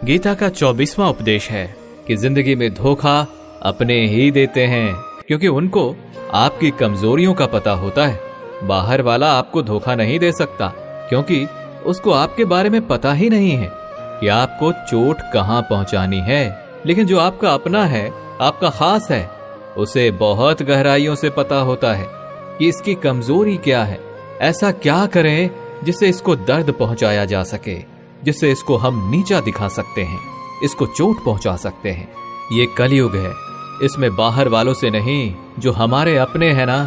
गीता का 24वां उपदेश है कि जिंदगी में धोखा अपने ही देते हैं, क्योंकि उनको आपकी कमजोरियों का पता होता है। बाहर वाला आपको धोखा नहीं दे सकता, क्योंकि उसको आपके बारे में पता ही नहीं है कि आपको चोट कहां पहुंचानी है। लेकिन जो आपका अपना है, आपका खास है, उसे बहुत गहराइयों से पता होता है कि इसकी कमजोरी क्या है। ऐसा क्या करें जिससे इसको दर्द पहुंचाया जा सके, जिससे इसको हम नीचा दिखा सकते हैं, इसको चोट पहुंचा सकते हैं। ये कलयुग है, इसमें बाहर वालों से नहीं, जो हमारे अपने हैं ना,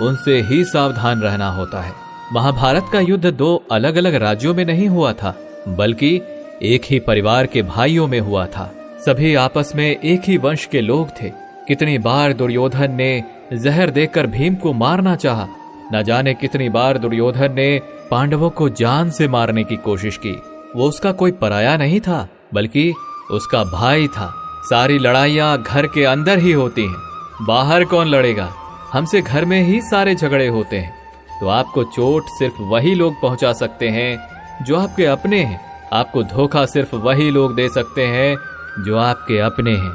उनसे ही सावधान रहना होता है। महाभारत का युद्ध 2 अलग अलग राज्यों में नहीं हुआ था, बल्कि एक ही परिवार के भाइयों में हुआ था। सभी आपस में एक ही वंश के लोग थे। कितनी बार दुर्योधन ने जहर देकर भीम को मारना चाहा, न जाने कितनी बार दुर्योधन ने पांडवों को जान से मारने की कोशिश की। वो उसका कोई पराया नहीं था, बल्कि उसका भाई था। सारी लड़ाइयां घर के अंदर ही होती हैं, बाहर कौन लड़ेगा? हमसे घर में ही सारे झगड़े होते हैं। तो आपको चोट सिर्फ वही लोग पहुंचा सकते हैं जो आपके अपने हैं। आपको धोखा सिर्फ वही लोग दे सकते हैं जो आपके अपने हैं।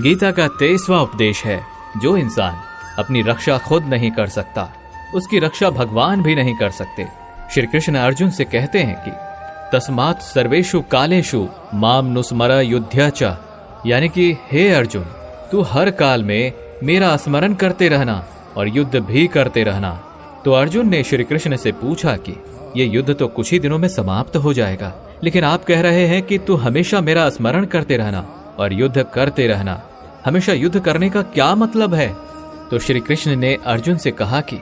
गीता का 23वां उपदेश है, जो इंसान अपनी रक्षा खुद नहीं कर सकता, उसकी रक्षा भगवान भी नहीं कर सकते। श्री कृष्ण अर्जुन से कहते हैं कि तस्मात् सर्वेषु कालेषु माम नुस्मर युध्य च, यानी कि हे अर्जुन, तू हर काल में मेरा स्मरण करते रहना और युद्ध भी करते रहना। तो अर्जुन ने श्री कृष्ण से पूछा कि ये युद्ध तो कुछ ही दिनों में समाप्त हो जाएगा, लेकिन आप कह रहे हैं कि तू हमेशा मेरा स्मरण करते रहना और युद्ध करते रहना। हमेशा युद्ध करने का क्या मतलब है? तो श्री कृष्ण ने अर्जुन से कहा कि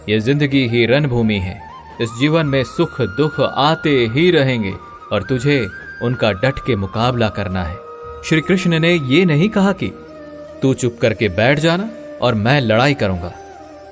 ये जिंदगी ही रणभूमि है, इस जीवन में सुख दुख आते ही रहेंगे और तुझे उनका डट के मुकाबला करना है। श्री कृष्ण ने ये नहीं कहा कि तू चुप करके बैठ जाना और मैं लड़ाई करूंगा।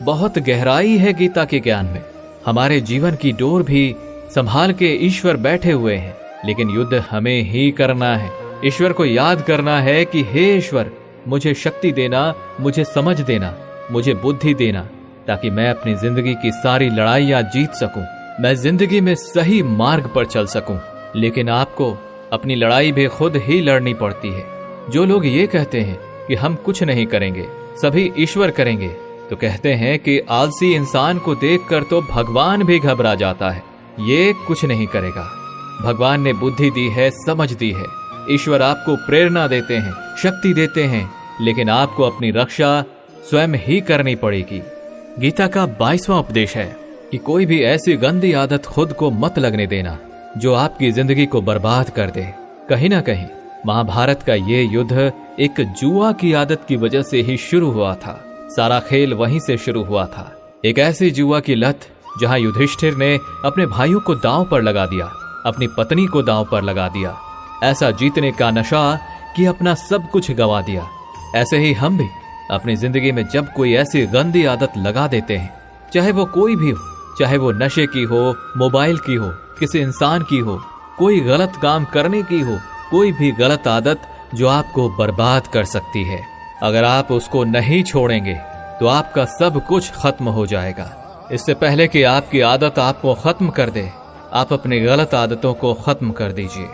बहुत गहराई है गीता के ज्ञान में। हमारे जीवन की डोर भी संभाल के ईश्वर बैठे हुए हैं, लेकिन युद्ध हमें ही करना है। ईश्वर को याद करना है कि हे ईश्वर, मुझे शक्ति देना, मुझे समझ देना, मुझे बुद्धि देना, ताकि मैं अपनी जिंदगी की सारी लड़ाइयां जीत सकूं, मैं जिंदगी में सही मार्ग पर चल सकूं। लेकिन आपको अपनी लड़ाई भी खुद ही लड़नी पड़ती है। जो लोग ये कहते हैं कि हम कुछ नहीं करेंगे, सभी ईश्वर करेंगे, तो कहते हैं कि आलसी इंसान को देखकर तो भगवान भी घबरा जाता है। ये कुछ नहीं करेगा। भगवान ने बुद्धि दी है, समझ दी है। ईश्वर आपको प्रेरणा देते हैं, शक्ति देते हैं, लेकिन आपको अपनी रक्षा स्वयं ही करनी पड़ेगी। गीता का 22वां उपदेश है कि कोई भी ऐसी गंदी आदत खुद को मत लगने देना जो आपकी जिंदगी को बर्बाद कर दे। कहीं ना कहीं महाभारत का ये युद्ध एक जुआ की आदत की वजह से ही शुरू हुआ था। सारा खेल वहीं से शुरू हुआ था। एक ऐसी जुआ की लत जहां युधिष्ठिर ने अपने भाइयों को दांव पर लगा दिया, अपनी पत्नी को दांव पर लगा दिया। ऐसा जीतने का नशा कि अपना सब कुछ गंवा दिया। ऐसे ही हम भी अपनी जिंदगी में जब कोई ऐसी गंदी आदत लगा देते हैं, चाहे वो कोई भी हो, चाहे वो नशे की हो, मोबाइल की हो, किसी इंसान की हो, कोई गलत काम करने की हो, कोई भी गलत आदत जो आपको बर्बाद कर सकती है, अगर आप उसको नहीं छोड़ेंगे तो आपका सब कुछ खत्म हो जाएगा। इससे पहले कि आपकी आदत आपको खत्म कर दे, आप अपनी गलत आदतों को खत्म कर दीजिए।